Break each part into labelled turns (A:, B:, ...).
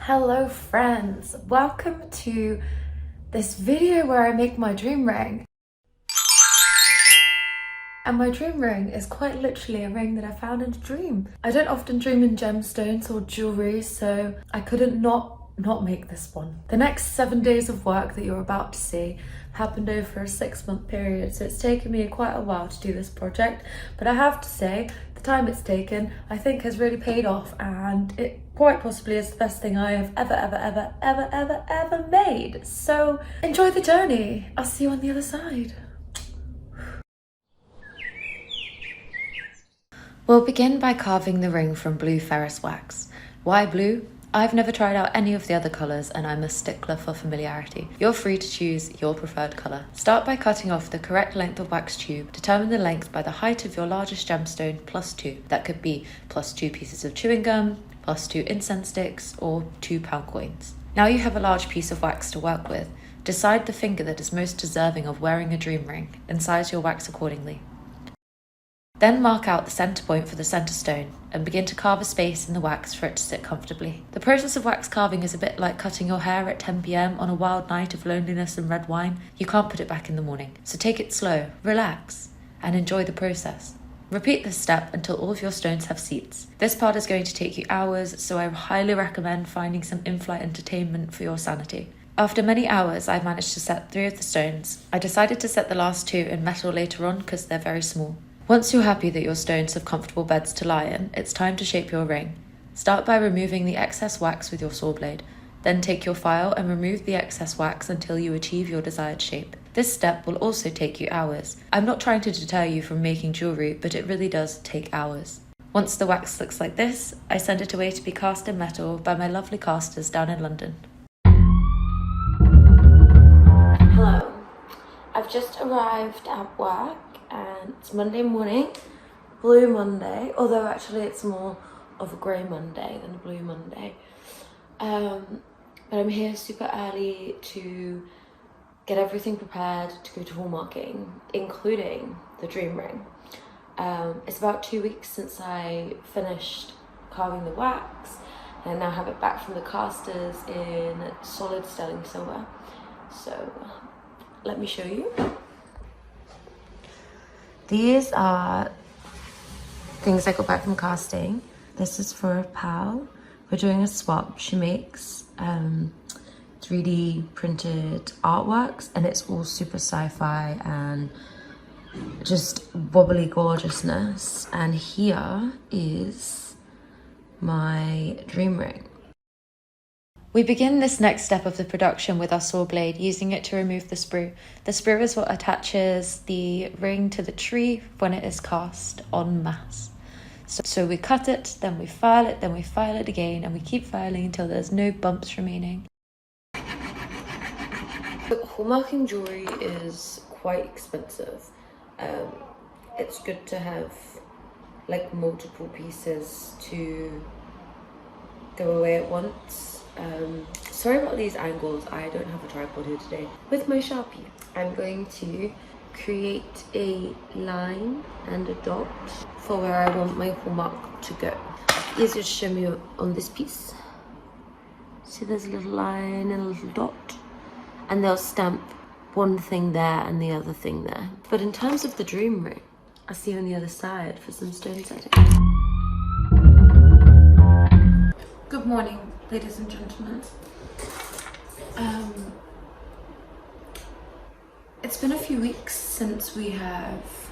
A: Hello friends, welcome to this video where I make my dream ring. And my dream ring is quite literally a ring that I found in a dream. I don't often dream in gemstones or jewellery, so I couldn't not make this one. The next 7 days of work that you're about to see happened over a 6-month period, so it's taken me quite a while to do this project, but I have to say the time it's taken I think has really paid off, and it quite possibly is the best thing I have ever made. So enjoy the journey. I'll see you on the other side. We'll begin by carving the ring from blue ferrous wax. Why blue? I've never tried out any of the other colours and I'm a stickler for familiarity. You're free to choose your preferred colour. Start by cutting off the correct length of wax tube. Determine the length by the height of your largest gemstone plus 2. That could be plus 2 pieces of chewing gum, plus 2 incense sticks, or 2 pound coins. Now you have a large piece of wax to work with. Decide the finger that is most deserving of wearing a dream ring and size your wax accordingly. Then mark out the centre point for the centre stone and begin to carve a space in the wax for it to sit comfortably. The process of wax carving is a bit like cutting your hair at 10 PM on a wild night of loneliness and red wine. You can't put it back in the morning, so take it slow, relax, and enjoy the process. Repeat this step until all of your stones have seats. This part is going to take you hours, so I highly recommend finding some in-flight entertainment for your sanity. After many hours, I managed to set 3 of the stones. I decided to set the last 2 in metal later on because they're very small. Once you're happy that your stones have comfortable beds to lie in, it's time to shape your ring. Start by removing the excess wax with your saw blade. Then take your file and remove the excess wax until you achieve your desired shape. This step will also take you hours. I'm not trying to deter you from making jewellery, but it really does take hours. Once the wax looks like this, I send it away to be cast in metal by my lovely casters down in London. Hello, I've just arrived at work. And it's Monday morning, Blue Monday, although actually it's more of a grey Monday than a blue Monday. But I'm here super early to get everything prepared to go to hallmarking, including the dream ring. It's about 2 weeks since I finished carving the wax, and I now have it back from the casters in solid sterling silver. So let me show you. These are things I got back from casting. This is for a pal. We're doing a swap. She makes 3D printed artworks, and it's all super sci-fi and just wobbly gorgeousness. And here is my dream ring. We begin this next step of the production with our saw blade, using it to remove the sprue. The sprue is what attaches the ring to the tree when it is cast en masse. So we cut it, then we file it, then we file it again, and we keep filing until there's no bumps remaining. Hallmarking jewellery is quite expensive. It's good to have like multiple pieces to go away at once. Sorry about these angles, I don't have a tripod here today. With my Sharpie, I'm going to create a line and a dot for where I want my hallmark to go. Easier to show me on this piece. See, there's a little line and a little dot, and they'll stamp one thing there and the other thing there. But in terms of the dream ring, I'll see you on the other side for some stone setting. Good morning, ladies and gentlemen. It's been a few weeks since we have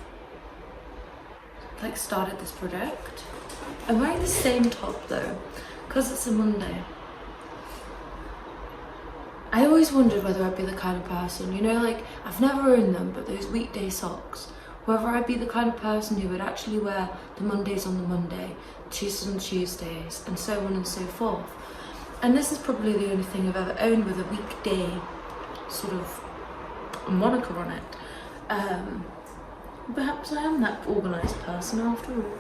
A: started this project. I'm wearing the same top though, because it's a Monday. I always wondered whether I'd be the kind of person, you know, like I've never owned them, but those weekday socks, whether I'd be the kind of person who would actually wear the Mondays on the Monday, Tuesdays on Tuesdays, and so on and so forth. And this is probably the only thing I've ever owned with a weekday sort of moniker on it. Perhaps I am that organised person after all.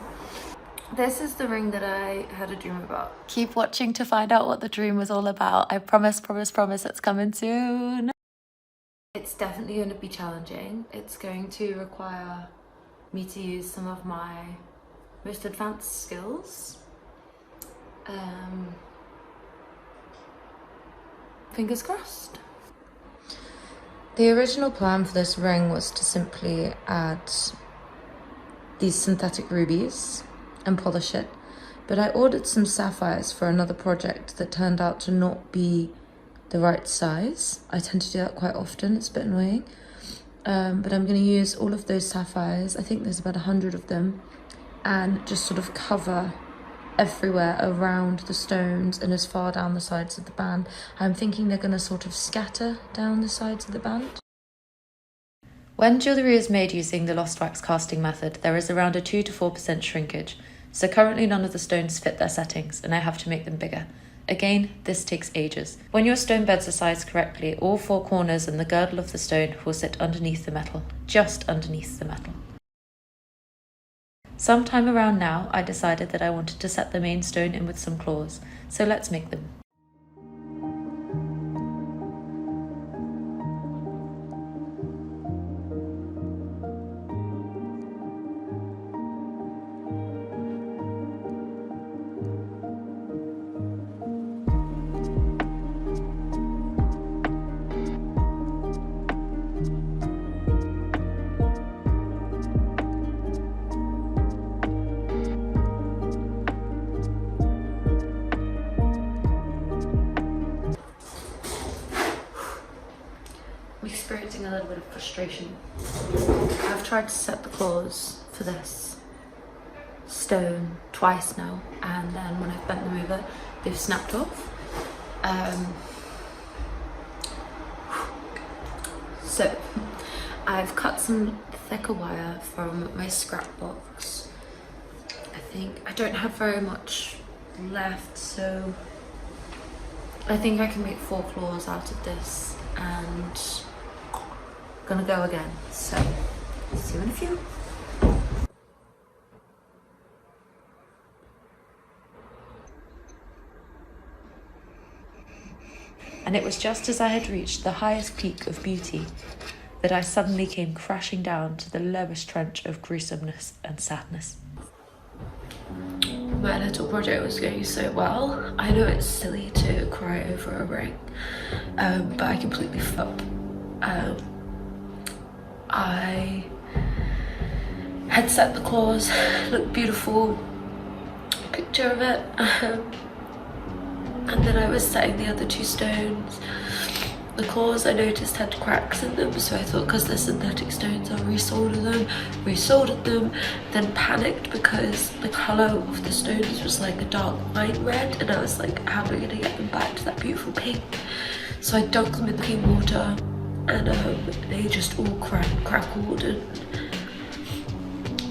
A: This is the ring that I had a dream about. Keep watching to find out what the dream was all about. I promise it's coming soon. It's definitely going to be challenging. It's going to require me to use some of my most advanced skills. Fingers crossed. The original plan for this ring was to simply add these synthetic rubies and polish it, but I ordered some sapphires for another project that turned out to not be the right size. I tend to do that quite often, it's a bit annoying. But I'm going to use all of those sapphires, I think there's about 100 of them, and just sort of cover everywhere around the stones and as far down the sides of the band. I'm thinking they're going to sort of scatter down the sides of the band. When jewellery is made using the lost wax casting method, there is around a 2 to 4% shrinkage, so currently none of the stones fit their settings and I have to make them bigger. Again, this takes ages. When your stone beds are sized correctly, all 4 corners and the girdle of the stone will sit underneath the metal, just underneath the metal. Sometime around now, I decided that I wanted to set the main stone in with some claws, so let's make them. Experiencing a little bit of frustration. I've tried to set the claws for this stone twice now, and then when I've bent them over, they've snapped off. So I've cut some thicker wire from my scrap box. I don't have very much left, so I think I can make 4 claws out of this, and gonna go again, so see you in a few. And it was just as I had reached the highest peak of beauty that I suddenly came crashing down to the lowest trench of gruesomeness and sadness. My little project was going so well. I know it's silly to cry over a ring, but I completely felt. I had set the claws, looked beautiful, picture of it, and then I was setting the other 2 stones. The claws I noticed had cracks in them, so I thought because they're synthetic stones I resoldered them, then panicked because the colour of the stones was like a dark wine red, and I was like, how am I going to get them back to that beautiful pink? So I dunked them in clean water, and they just all crackled and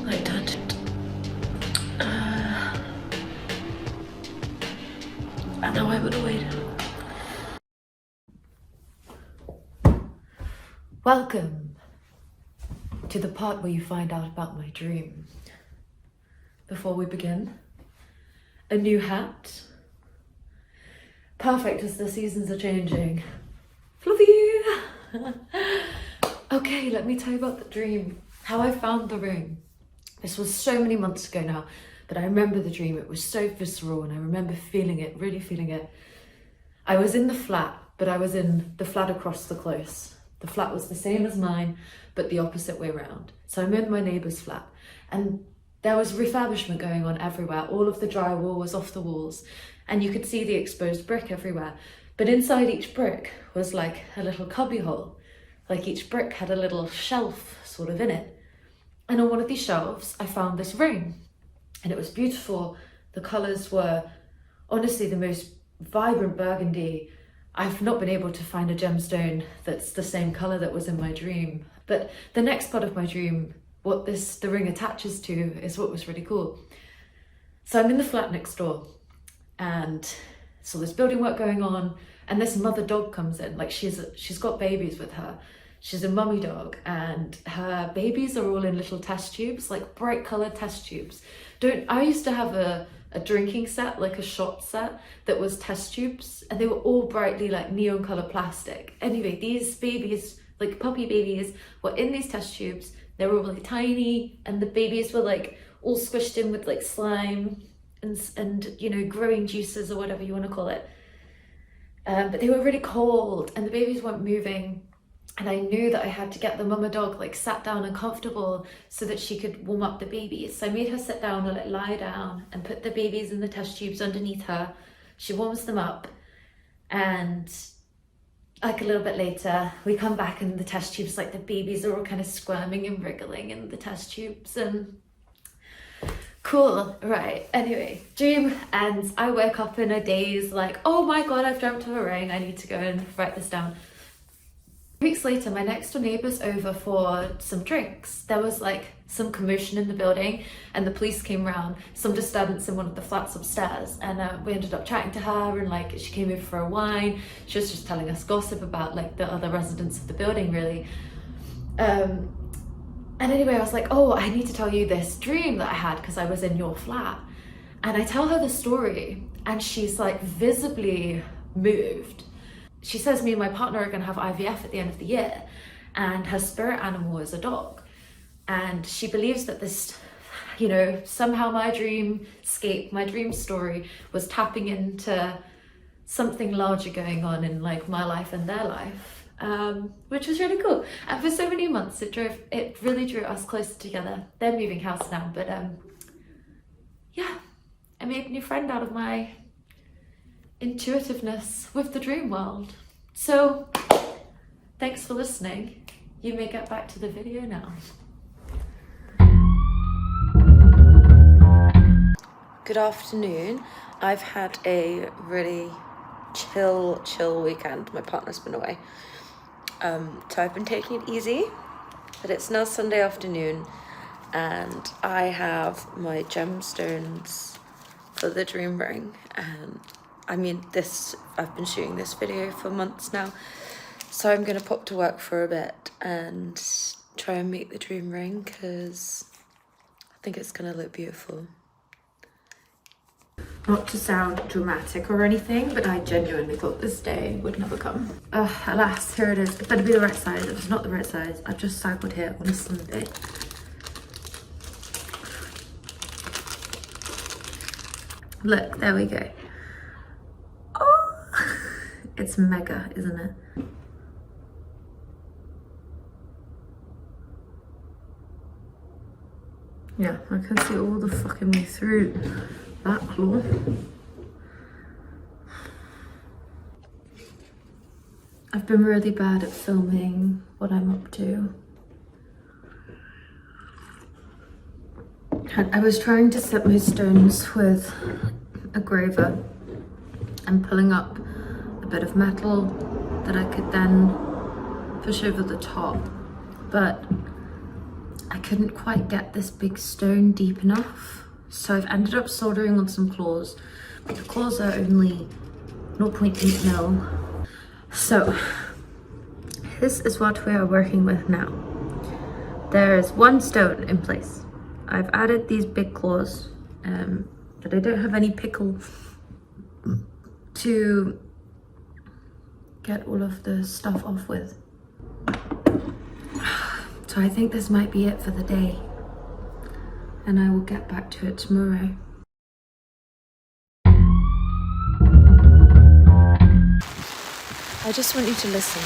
A: like turned it. And now I'm annoyed. Welcome to the part where you find out about my dream. Before we begin, a new hat. Perfect as the seasons are changing. Fluffy! Okay, let me tell you about the dream. How I found the ring. This was so many months ago now, but I remember the dream. It was so visceral and I remember feeling it, really feeling it. I was in the flat, but I was in the flat across the close. The flat was the same as mine, but the opposite way round. So I'm in my neighbour's flat, and there was refurbishment going on everywhere. All of the drywall was off the walls, and you could see the exposed brick everywhere. But inside each brick was like a little cubby hole. Like each brick had a little shelf sort of in it. And on one of these shelves, I found this ring, and it was beautiful. The colours were honestly the most vibrant burgundy. I've not been able to find a gemstone that's the same colour that was in my dream. But the next part of my dream, what the ring attaches to, is what was really cool. So I'm in the flat next door, and so there's building work going on, and this mother dog comes in. Like she's got babies with her. She's a mummy dog, and her babies are all in little test tubes, like bright coloured test tubes. I used to have a drinking set, like a shot set that was test tubes, and they were all brightly like neon color plastic. Anyway, these babies, like puppy babies, were in these test tubes. They were really tiny, and the babies were like all squished in with like slime and you know, growing juices or whatever you want to call it. but they were really cold and the babies weren't moving. And I knew that I had to get the mama dog like sat down and comfortable so that she could warm up the babies. So I made her sit down and like lie down and put the babies in the test tubes underneath her. She warms them up, and like a little bit later we come back and the test tubes, like the babies are all kind of squirming and wriggling in the test tubes, and cool, right? Anyway, dream ends. I wake up in a daze like, oh my god, I've dreamt of a ring, I need to go and write this down. Weeks later, my next door neighbour's over for some drinks. There was like some commotion in the building and the police came round, some disturbance in one of the flats upstairs, and we ended up chatting to her, and like she came over for a wine. She was just telling us gossip about like the other residents of the building, really. And anyway, I was like, oh, I need to tell you this dream that I had because I was in your flat. And I tell her the story and she's like visibly moved. She says me and my partner are going to have IVF at the end of the year, and her spirit animal is a dog. And she believes that this, you know, somehow my dreamscape, my dream story was tapping into something larger going on in like my life and their life, which was really cool. And for so many months, it really drew us closer together. They're moving house now, but yeah, I made a new friend out of my intuitiveness with the dream world. So thanks for listening. You may get back to the video now. Good afternoon. I've had a really chill weekend. My partner's been away, so I've been taking it easy, but it's now Sunday afternoon and I have my gemstones for the dream ring. And I mean, I've been shooting this video for months now, so I'm gonna pop to work for a bit and try and make the dream ring because I think it's gonna look beautiful. Not to sound dramatic or anything, but I genuinely thought this day would never come. Alas, here it is. It better be the right size. If it's not the right size, I've just cycled here on a Sunday. Look, there we go. It's mega, isn't it? Yeah, I can see all the fucking way through that claw. I've been really bad at filming what I'm up to. I was trying to set my stones with a graver and pulling up a bit of metal that I could then push over the top, but I couldn't quite get this big stone deep enough, so I've ended up soldering on some claws, but the claws are only 0.8 mil. So this is what we are working with now. There is one stone in place. I've added these big claws, but I don't have any pickle to get all of the stuff off with. So I think this might be it for the day, and I will get back to it tomorrow. I just want you to listen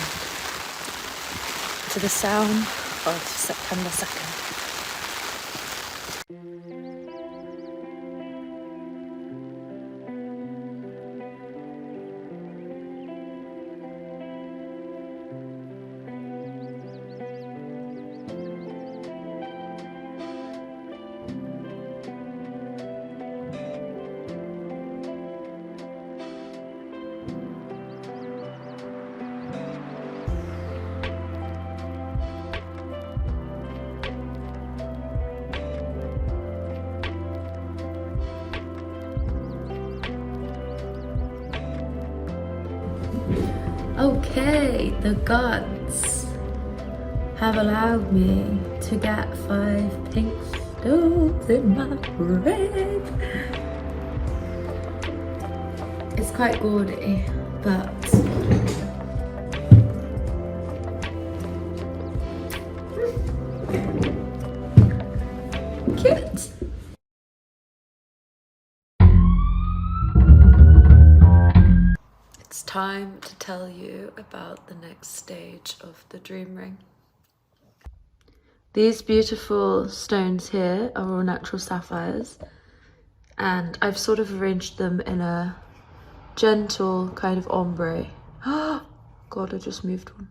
A: to the sound of September 2nd. Okay, the gods have allowed me to get 5 pink stones in my ring. It's quite gaudy, but cute. It's It's time to tell you about the next stage of the dream ring. These beautiful stones here are all natural sapphires, and I've sort of arranged them in a gentle kind of ombre. God, I just moved one.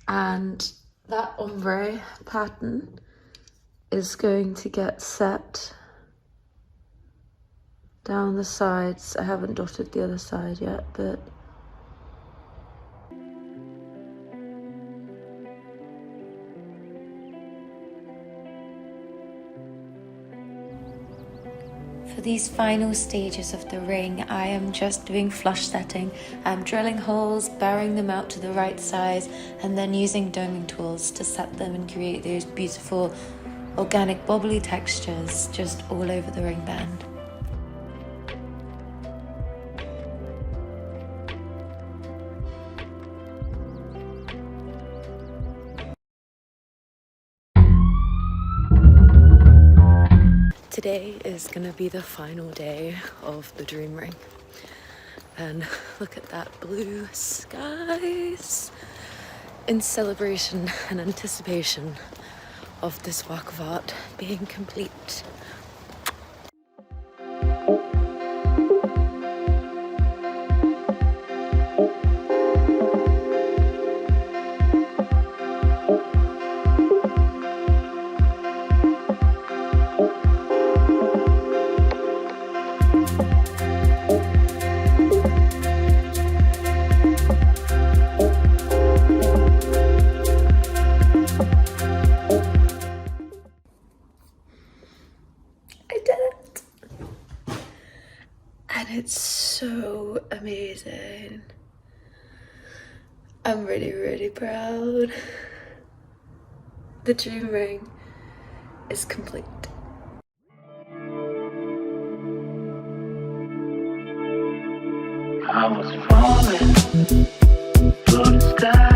A: And that ombre pattern is going to get set down the sides. I haven't dotted the other side yet, but for these final stages of the ring, I am just doing flush setting. I'm drilling holes, burying them out to the right size, and then using doming tools to set them and create those beautiful organic bobbly textures just all over the ring band. Today is gonna be the final day of the dream ring, and look at that blue skies in celebration and anticipation of this work of art being complete. It's so amazing. I'm really, really proud. The dream ring is complete.
B: I was falling through the sky.